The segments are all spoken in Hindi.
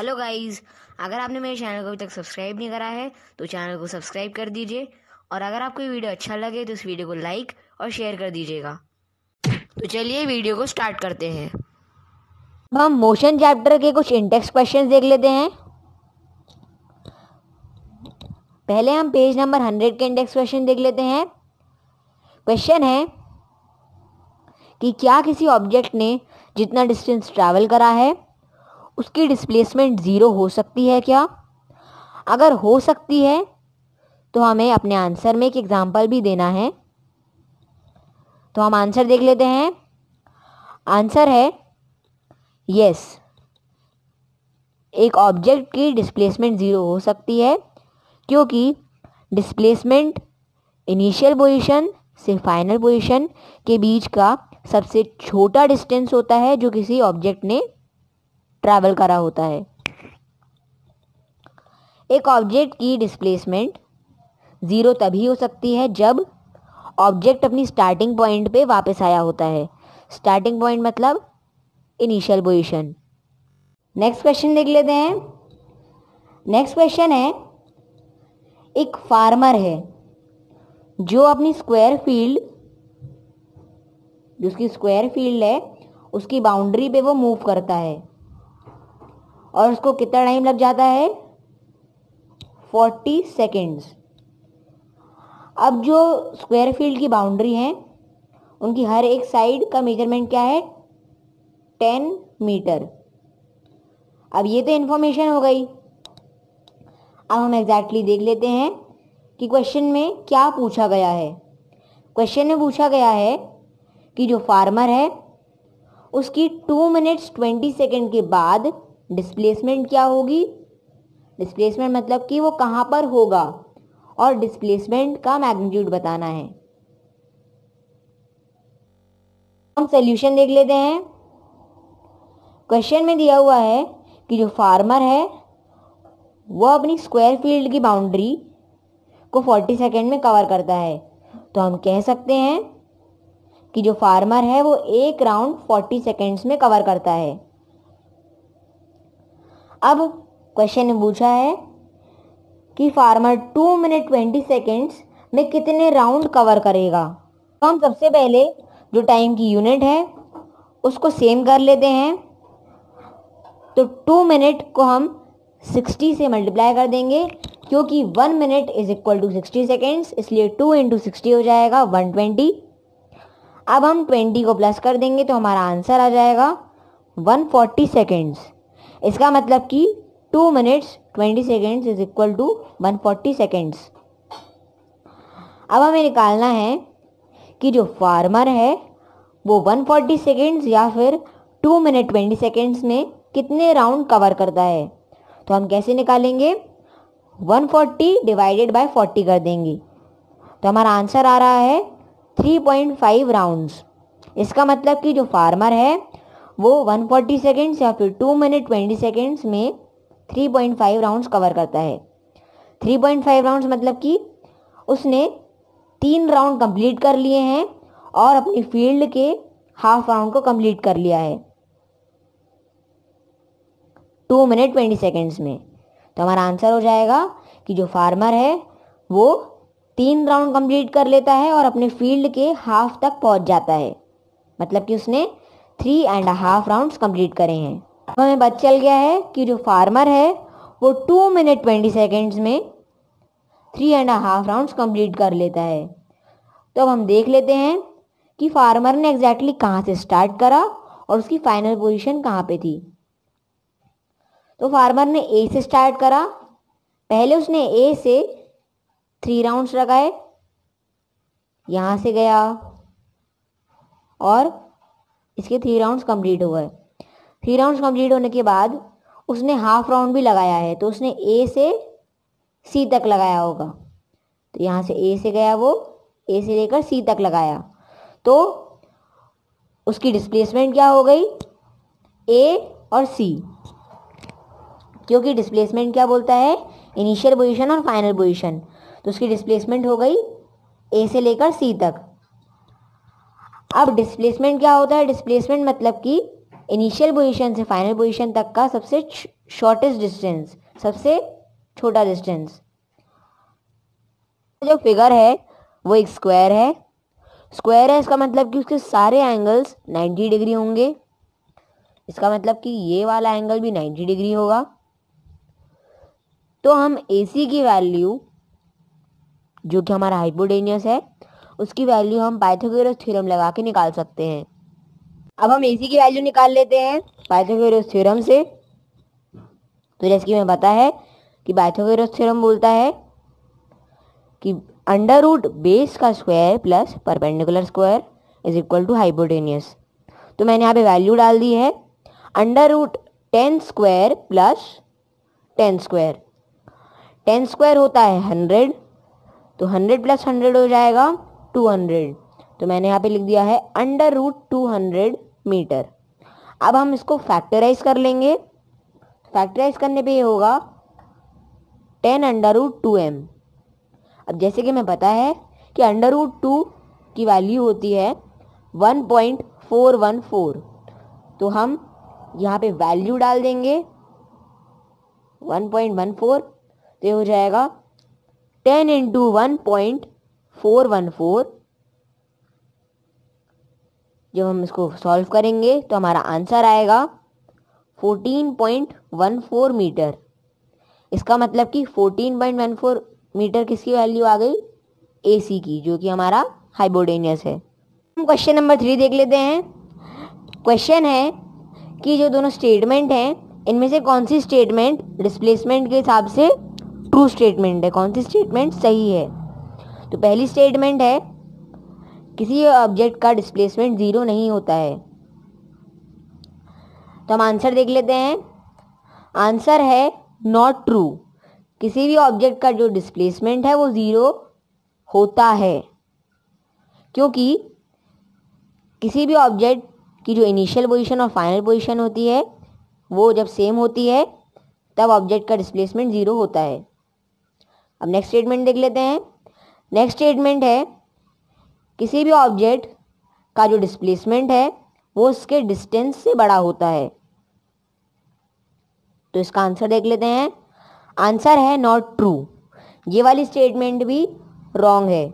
हेलो गाइस, अगर आपने मेरे चैनल को अभी तक सब्सक्राइब नहीं करा है तो चैनल को सब्सक्राइब कर दीजिए और अगर आपको ये वीडियो अच्छा लगे तो इस वीडियो को लाइक और शेयर कर दीजिएगा। तो चलिए वीडियो को स्टार्ट करते हैं। हम मोशन चैप्टर के कुछ इंडेक्स क्वेश्चंस देख लेते हैं। पहले हम पेज नंबर 100 के इंडेक्स क्वेश्चन देख लेते हैं। क्वेश्चन है कि क्या किसी ऑब्जेक्ट ने जितना डिस्टेंस ट्रैवल करा है उसकी डिस्प्लेसमेंट 0 हो सकती है क्या? अगर हो सकती है तो हमें अपने आंसर में एक एग्जांपल भी देना है। तो हम आंसर देख लेते हैं। आंसर है यस, एक ऑब्जेक्ट की डिस्प्लेसमेंट 0 हो सकती है क्योंकि डिस्प्लेसमेंट इनिशियल पोजीशन से फाइनल पोजीशन के बीच का सबसे छोटा डिस्टेंस होता है जो किसी ऑब्जेक्ट ने ट्रैवल करा होता है। एक ऑब्जेक्ट की डिस्प्लेसमेंट 0 तभी हो सकती है जब ऑब्जेक्ट अपनी स्टार्टिंग पॉइंट पे वापस आया होता है। स्टार्टिंग पॉइंट मतलब इनिशियल पोजीशन। नेक्स्ट क्वेश्चन देख लेते हैं। नेक्स्ट क्वेश्चन है, एक फार्मर है जो अपनी उसकी स्क्वायर फील्ड है उसकी बाउंड्री पे वो मूव करता है और उसको कितना टाइम लग जाता है? 40 सेकेंड्स। अब जो स्क्वायर फील्ड की बाउंड्री है उनकी हर एक साइड का मेजरमेंट क्या है? 10 मीटर। अब ये तो इन्फॉर्मेशन हो गई। अब हम एग्जैक्टली देख लेते हैं कि क्वेश्चन में क्या पूछा गया है। क्वेश्चन में पूछा गया है कि जो फार्मर है उसकी 2 मिनट्स 20 सेकेंड के बाद डिस्प्लेसमेंट क्या होगी। डिस्प्लेसमेंट मतलब कि वो कहाँ पर होगा और डिस्प्लेसमेंट का मैग्नीट्यूड बताना है। हम सॉल्यूशन देख लेते हैं। क्वेश्चन में दिया हुआ है कि जो फार्मर है वो अपनी स्क्वायर फील्ड की बाउंड्री को 40 सेकेंड में कवर करता है। तो हम कह सकते हैं कि जो फार्मर है वो एक राउंड 40 सेकेंड्स में कवर करता है। अब क्वेश्चन ने पूछा है कि फार्मर 2 मिनट 20 सेकेंड्स में कितने राउंड कवर करेगा। तो हम सबसे पहले जो टाइम की यूनिट है उसको सेम कर लेते हैं। तो 2 मिनट को हम 60 से मल्टीप्लाई कर देंगे क्योंकि 1 minute is equal to 60 seconds, इसलिए 2 इंटू 60 हो जाएगा 120। अब हम 20 को प्लस कर देंगे तो हमारा आंसर आ जाएगा 140 सेकेंड्स। इसका मतलब कि 2 minutes 20 seconds is equal to 140 seconds. अब हमें निकालना है कि जो फार्मर है वो 140 सेकेंड्स या फिर 2 मिनट 20 सेकेंड्स में कितने राउंड कवर करता है। तो हम कैसे निकालेंगे? 140 डिवाइडेड बाय 40 कर देंगे तो हमारा आंसर आ रहा है 3.5 राउंड्स। इसका मतलब कि जो फार्मर है वो 140 सेकेंड्स या फिर 2 मिनट 20 सेकेंड्स में 3.5 राउंड्स कवर करता है। 3.5 राउंड्स मतलब कि उसने 3 राउंड कंप्लीट कर लिए हैं और अपनी फील्ड के हाफ राउंड को कंप्लीट कर लिया है 2 मिनट 20 सेकेंड्स में। तो हमारा आंसर हो जाएगा कि जो फार्मर है वो 3 राउंड कंप्लीट कर लेता है और अपने फील्ड के हाफ तक पहुंच जाता है, मतलब कि उसने 3.5 राउंड्स कंप्लीट करे हैं। अब हमें पता चल गया है कि जो फार्मर है वो 2 मिनट 20 सेकेंड्स में 3.5 राउंड्स कंप्लीट कर लेता है। तो अब हम देख लेते हैं कि फार्मर ने एग्जैक्टली कहाँ से स्टार्ट करा और उसकी फाइनल पोजीशन कहाँ पे थी। तो फार्मर ने ए से स्टार्ट करा। पहले उसने ए से 3 राउंड्स लगाए, यहाँ से गया और इसके 3 राउंड्स कंप्लीट हो गए। 3 राउंड्स कंप्लीट होने के बाद उसने हाफ राउंड भी लगाया है तो उसने ए से सी तक लगाया होगा। तो यहाँ से ए से गया, वो ए से लेकर सी तक लगाया, तो उसकी डिस्प्लेसमेंट क्या हो गई? ए और सी, क्योंकि डिस्प्लेसमेंट क्या बोलता है? इनिशियल पोजीशन और फाइनल पोजीशन। तो उसकी डिस्प्लेसमेंट हो गई ए से लेकर सी तक। अब डिस्प्लेसमेंट क्या होता है? डिस्प्लेसमेंट मतलब कि इनिशियल पोजीशन से फाइनल पोजीशन तक का सबसे शॉर्टेस्ट डिस्टेंस, सबसे छोटा डिस्टेंस। जो फिगर है वो एक स्क्वायर है। स्क्वायर है इसका मतलब कि उसके सारे एंगल्स 90 डिग्री होंगे। इसका मतलब कि ये वाला एंगल भी 90 डिग्री होगा। तो हम AC की वैल्यू, जो कि हमारा हाइपोटेन्यूस है, उसकी वैल्यू हम पाइथागोरस थ्योरम लगा के निकाल सकते हैं। अब हम AC की वैल्यू निकाल लेते हैं पाइथागोरस थ्योरम से। तो जैसे कि हमें पता है कि पाइथागोरस थ्योरम बोलता है कि अंडर रूट बेस का square plus perpendicular square is equal to hypotenuse. तो मैंने यहाँ पे वैल्यू डाल दी है under root 10 square plus 10 square. 10 square होता है 100, तो 100 प्लस 100 हो जाएगा 200। तो मैंने यहाँ पे लिख दिया है अंडर रूट 200 मीटर। अब हम इसको फैक्टराइज कर लेंगे। फैक्टराइज करने पे ये होगा 10 अंडर रूट 2m। अब जैसे कि हमें पता है कि अंडर रूट 2 की वैल्यू होती है 1.414, तो हम यहाँ पे वैल्यू डाल देंगे 1.14। तो ये हो जाएगा 10 इंटू 1.414। जब हम इसको सॉल्व करेंगे तो हमारा आंसर आएगा 14.14 मीटर। इसका मतलब कि 14.14 मीटर किसकी वैल्यू आ गई? AC की, जो कि हमारा हाइपोटेन्यूस है। हम क्वेश्चन नंबर 3 देख लेते हैं। क्वेश्चन है कि जो दोनों स्टेटमेंट हैं इनमें से कौन सी स्टेटमेंट डिस्प्लेसमेंट के हिसाब से ट्रू स्टेटमेंट है, कौन सी स्टेटमेंट सही है। तो पहली स्टेटमेंट है किसी ऑब्जेक्ट का डिस्प्लेसमेंट 0 नहीं होता है। तो हम आंसर देख लेते हैं। आंसर है नॉट ट्रू। किसी भी ऑब्जेक्ट का जो डिस्प्लेसमेंट है वो 0 होता है, क्योंकि किसी भी ऑब्जेक्ट की जो इनिशियल पोजीशन और फाइनल पोजीशन होती है वो जब सेम होती है तब ऑब्जेक्ट का डिस्प्लेसमेंट 0 होता है। अब नेक्स्ट स्टेटमेंट देख लेते हैं। नेक्स्ट स्टेटमेंट है किसी भी ऑब्जेक्ट का जो डिस्प्लेसमेंट है वो उसके डिस्टेंस से बड़ा होता है। तो इसका आंसर देख लेते हैं। आंसर है नॉट ट्रू। ये वाली स्टेटमेंट भी रॉन्ग है।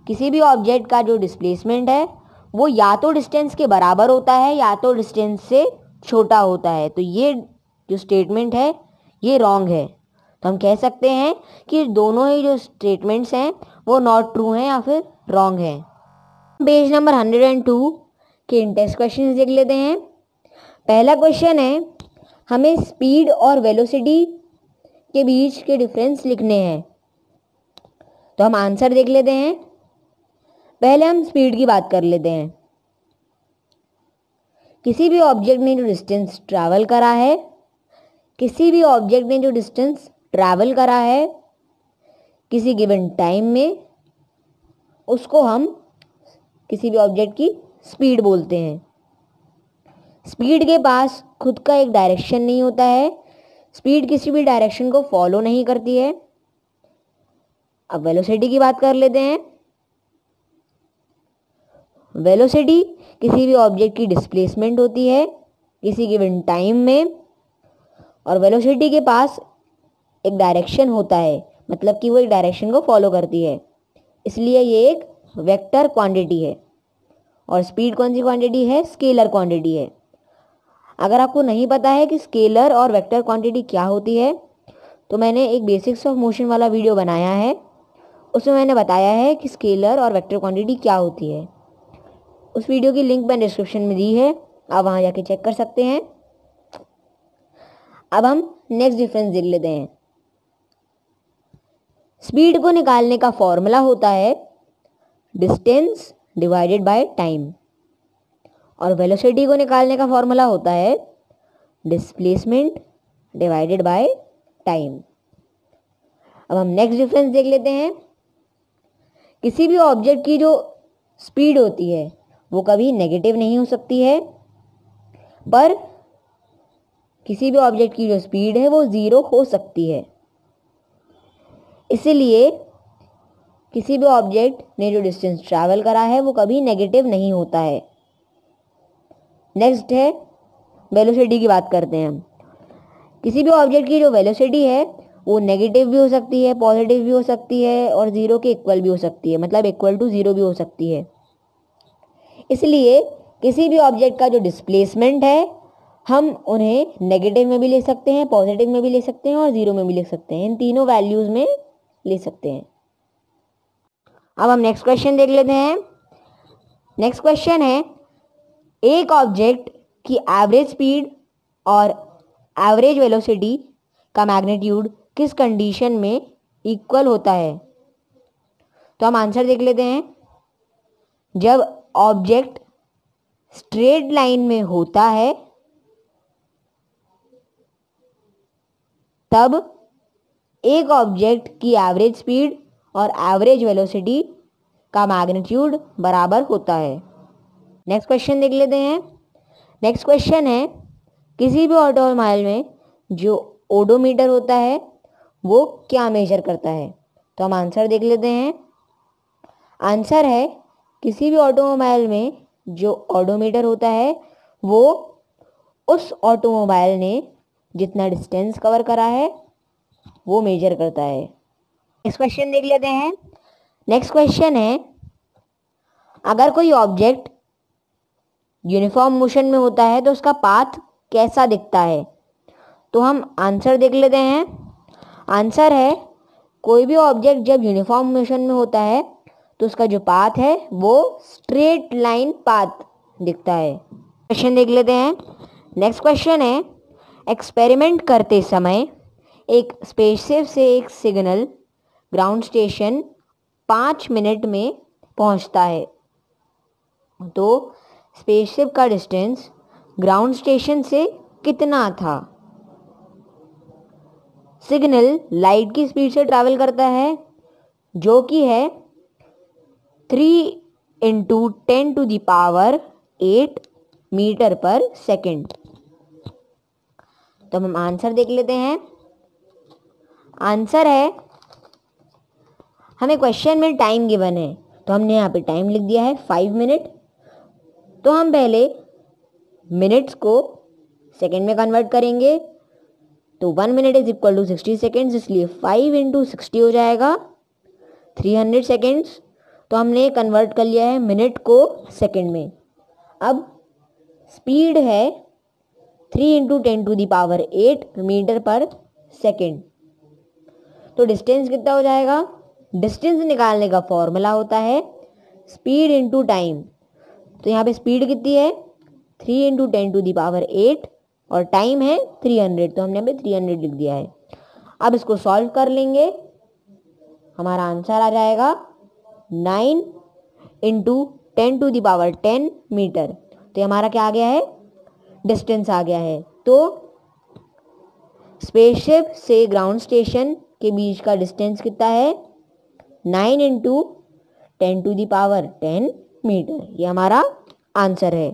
किसी भी ऑब्जेक्ट का जो डिस्प्लेसमेंट है वो या तो डिस्टेंस के बराबर होता है या तो डिस्टेंस से छोटा होता है। तो ये जो स्टेटमेंट है ये रॉन्ग है। तो हम कह सकते हैं कि दोनों ही जो स्टेटमेंट्स हैं वो नॉट ट्रू हैं या फिर रॉन्ग हैं। पेज नंबर 102 के इंटेक्स्ट क्वेश्चन देख लेते हैं। पहला क्वेश्चन है हमें स्पीड और वेलोसिटी के बीच के डिफरेंस लिखने हैं। तो हम आंसर देख लेते हैं। पहले हम स्पीड की बात कर लेते हैं। किसी भी ऑब्जेक्ट ने जो डिस्टेंस ट्रैवल करा है, किसी भी ऑब्जेक्ट ने जो डिस्टेंस ट्रैवल करा है किसी गिवन टाइम में, उसको हम किसी भी ऑब्जेक्ट की स्पीड बोलते हैं। स्पीड के पास खुद का एक डायरेक्शन नहीं होता है। स्पीड किसी भी डायरेक्शन को फॉलो नहीं करती है। अब वेलोसिटी की बात कर लेते हैं। वेलोसिटी किसी भी ऑब्जेक्ट की डिस्प्लेसमेंट होती है किसी गिवन टाइम में, और वेलोसिटी के पास एक डायरेक्शन होता है, मतलब कि वो एक डायरेक्शन को फॉलो करती है, इसलिए ये एक वेक्टर क्वांटिटी है। और स्पीड कौन सी क्वांटिटी है? स्केलर क्वांटिटी है। अगर आपको नहीं पता है कि स्केलर और वेक्टर क्वांटिटी क्या होती है तो मैंने एक बेसिक्स ऑफ मोशन वाला वीडियो बनाया है, उसमें मैंने बताया है कि स्केलर और वेक्टर क्वांटिटी क्या होती है। उस वीडियो की लिंक मैंने डिस्क्रिप्शन में दी है, आप वहाँ जाके चेक कर सकते हैं। अब हम नेक्स्ट डिफरेंस देख लेते हैं। स्पीड को निकालने का फॉर्मूला होता है डिस्टेंस डिवाइडेड बाय टाइम, और वेलोसिटी को निकालने का फॉर्मूला होता है डिस्प्लेसमेंट डिवाइडेड बाय टाइम। अब हम नेक्स्ट डिफरेंस देख लेते हैं। किसी भी ऑब्जेक्ट की जो स्पीड होती है वो कभी नेगेटिव नहीं हो सकती है, पर किसी भी ऑब्जेक्ट की जो स्पीड है वो 0 हो सकती है। इसलिए किसी भी ऑब्जेक्ट ने जो डिस्टेंस ट्रैवल करा है वो कभी नेगेटिव नहीं होता है। नेक्स्ट है वेलोसिटी की बात करते हैं हम। किसी भी ऑब्जेक्ट की जो वेलोसिटी है वो नेगेटिव भी हो सकती है, पॉजिटिव भी हो सकती है और जीरो के इक्वल भी हो सकती है, मतलब इक्वल टू जीरो भी हो सकती है। इसलिए किसी भी ऑब्जेक्ट का जो डिस्प्लेसमेंट है हम उन्हें नेगेटिव में भी ले सकते हैं, पॉजिटिव में भी ले सकते हैं और जीरो में भी ले सकते हैं, इन तीनों वैल्यूज में ले सकते हैं। अब हम नेक्स्ट क्वेश्चन देख लेते हैं। नेक्स्ट क्वेश्चन है, एक ऑब्जेक्ट की एवरेज स्पीड और एवरेज वेलोसिटी का मैग्नीट्यूड किस कंडीशन में इक्वल होता है? तो हम आंसर देख लेते हैं। जब ऑब्जेक्ट स्ट्रेट लाइन में होता है तब एक ऑब्जेक्ट की एवरेज स्पीड और एवरेज वेलोसिटी का मैग्नीट्यूड बराबर होता है। नेक्स्ट क्वेश्चन देख लेते हैं। नेक्स्ट क्वेश्चन है, किसी भी ऑटोमोबाइल में जो ओडोमीटर होता है वो क्या मेजर करता है? तो हम आंसर देख लेते हैं। आंसर है, किसी भी ऑटोमोबाइल में जो ओडोमीटर होता है वो उस ऑटोमोबाइल ने जितना डिस्टेंस कवर करा है वो मेजर करता है। नेक्स्ट क्वेश्चन देख लेते हैं। नेक्स्ट क्वेश्चन है, अगर कोई ऑब्जेक्ट यूनिफॉर्म मोशन में होता है तो उसका पाथ कैसा दिखता है? तो हम आंसर देख लेते हैं। आंसर है, कोई भी ऑब्जेक्ट जब यूनिफॉर्म मोशन में होता है तो उसका जो पाथ है वो स्ट्रेट लाइन पाथ दिखता है। क्वेश्चन देख लेते हैं। नेक्स्ट क्वेश्चन है, एक्सपेरिमेंट करते समय एक स्पेसशिप से एक सिग्नल ग्राउंड स्टेशन 5 मिनट में पहुंचता है, तो स्पेसशिप का डिस्टेंस ग्राउंड स्टेशन से कितना था? सिग्नल लाइट की स्पीड से ट्रैवल करता है जो कि है 3 × 10⁸ मीटर पर सेकेंड। तो हम आंसर देख लेते हैं। आंसर है, हमें क्वेश्चन में टाइम गिवन है तो हमने यहाँ पे टाइम लिख दिया है 5 मिनट। तो हम पहले मिनट्स को सेकेंड में कन्वर्ट करेंगे, तो 1 minute is equal to 60 seconds, इसलिए 5 × 60 हो जाएगा 300 सेकेंड्स। तो हमने कन्वर्ट कर लिया है मिनट को सेकेंड में। अब स्पीड है 3 × 10⁸ मीटर पर सेकेंड। तो डिस्टेंस कितना हो जाएगा? डिस्टेंस निकालने का फॉर्मूला होता है स्पीड इनटू टाइम। तो यहाँ पे स्पीड कितनी है? 3 × 10⁸ और टाइम है 300, तो हमने यहाँ पे 300 लिख दिया है। अब इसको सॉल्व कर लेंगे, हमारा आंसर आ जाएगा 9 × 10⁻10 मीटर। तो हमारा क्या आ गया है? डिस्टेंस आ गया है। तो स्पेसशिप से ग्राउंड स्टेशन के बीच का डिस्टेंस कितना है? 9 × 10⁻10 मीटर। ये हमारा आंसर है।